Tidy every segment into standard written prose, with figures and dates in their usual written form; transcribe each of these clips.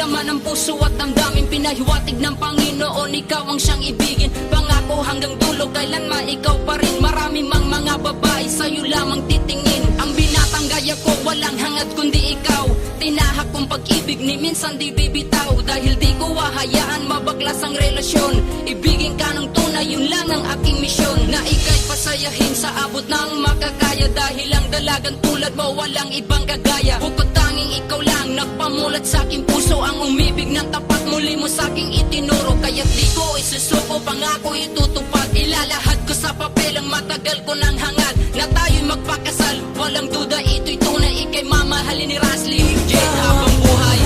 laman ng puso at damdamin, pinahiwatig ng Panginoon, ikaw ang siyang ibigin. Pangako hanggang dulo, kailanman ikaw pa rin. Marami mang mga babae, sa'yo lamang titingin. Ang binatang gaya ko, walang hangad kundi ikaw. Tinahak kong pag-ibig ni minsan di bibitaw. Dahil di ko hahayaan mabaklas ang relasyon. Ibigin ka ng tunay, yun lang ang aking misyon. Na ika'y pasayahin sa abot ng makakaya. Dahil ang dalagang tulad mo, walang ibang kagaya. Bukod tanging ikaw lang, nagpamulat sa aking puso. Ang umibig ng tapat, muli mo sa aking itinuro. Kaya't di ko isusuko, pangako itutupad. Ilalahad ko sa papel ang matagal ko ng hangad. Na tayo'y magpakasal, walang duda ito'y tunay. Ika'y mamahalin ni Rasly J habang buhay.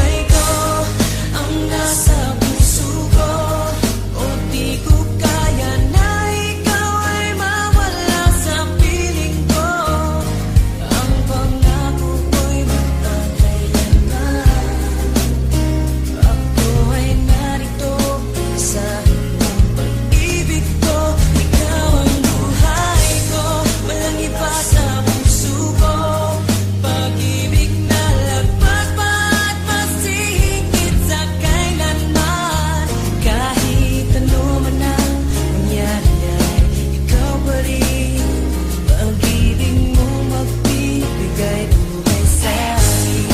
Ang nasa puso ko, o di ko kaya na ikaw ay mawala sa piling ko. Ang pangako ko'y magkakailanman. Ako ay narito sa iyong pag-ibig ko. Ikaw ang buhay ko, walang iba sa puso ko. Pag-ibig na lagpas pa at mas higit sa kailanman. Kahit ano man ang mangyari ay ikaw pa rin. Pag-ibig mo magbibigay buhay sa akin.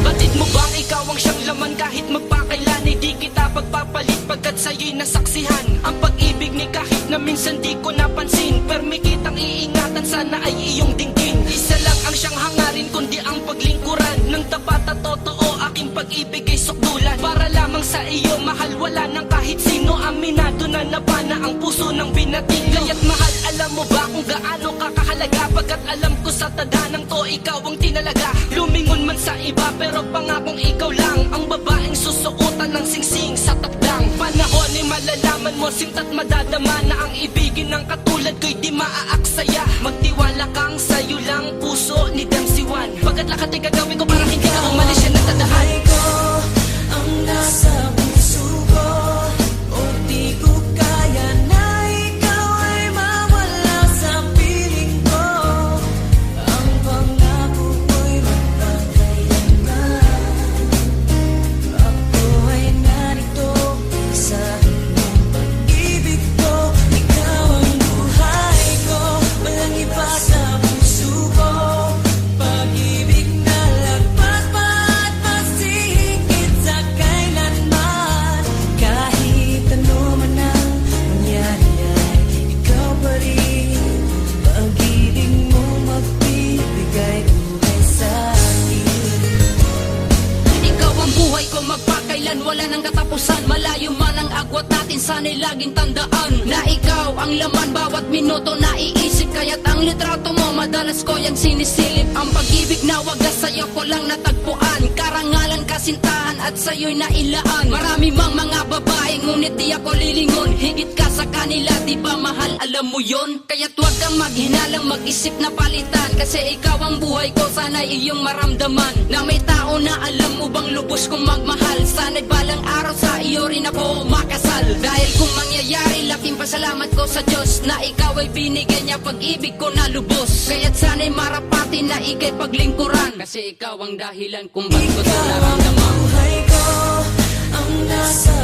Batid mo bang ikaw ang siyang laman kahit magpakailan ay di kita pagpapalit pagkat sa'yo'y nasaksihan ang pag-ibig ni kahit na minsan di ko napansin. Permi kitang iingatan, sana ay iyong dinggin. Isa lang ang siyang hangarin kundi ang paglingkuran ng tapat at totoo. Aking pag-ibig ay sukdulan para lamang sa iyo, mahal wala nang kahit sino. Aminado na napana ang puso ng binating. Kaya't mahal, alam mo ba kung gaano ka kahalaga? Pagkat alam ko sa tadanang to, ikaw ang tinalaga. Lumingon man sa iba pero pangakong ikaw lang ang babaeng susuotan ng singsing sa takdang panahon. Ay malalaman mo, sinta't madadama na ang ibigin ng katulad ko'y di maaaksaya. Magtiwala kang sa'yo lang puso ni Dempsey One. Pagkat lahat ay gagawin ko para hindi ka umalis siya natadahan. Buhay ko, ang nasa puso ko, o di ko kaya na ikaw ay mawala sa piling ko. Ang pangako ko'y magkakailanman. Ako ay narito sa iyong pag-ibig ko. Ikaw ang buhay ko, walang iba sa puso ko. Pag-ibig na lagpas pa at mas higit sa kailanman. Kahit ano man ang mangyari ay ikaw pa rin. Pag-ibig mo magbibigay buhay sa akin. Ikaw ang buhay ko, magpakailan, wala nang katapusan. Malayo man ang agwat natin, sana'y laging tandaan na ikaw ang laman bawat minuto naiisip. Kaya't ang litrato mo, madalas ko yan sinisilip. Ang pag-ibig na wagas sa'yo ko lang natagpuan. Karangalan, kasintahan at sa'yo'y nailaan. Marami mang mga babae, ngunit di ako lilingon. Higit ka sa kanila, di ba mahal, alam mo yon? Kaya't huwag kang maghinalang, mag-isip na palitan. Kasi ikaw ang buhay ko, sana'y iyong maramdaman na may tao na alam mo bang lubos kong magmahal. Sana'y balang araw sa iyo rin ako makasal. Dahil kung mangyayari, laking pasalamat ko sa Diyos na ikaw ay binigyan niya pag-ibig ko na lubos. Kaya't sana'y marapati na ika'y paglingkuran. Kasi ikaw ang dahilan kung ba't ko ito Ikaw ang naramdaman. buhay ko, ang nasa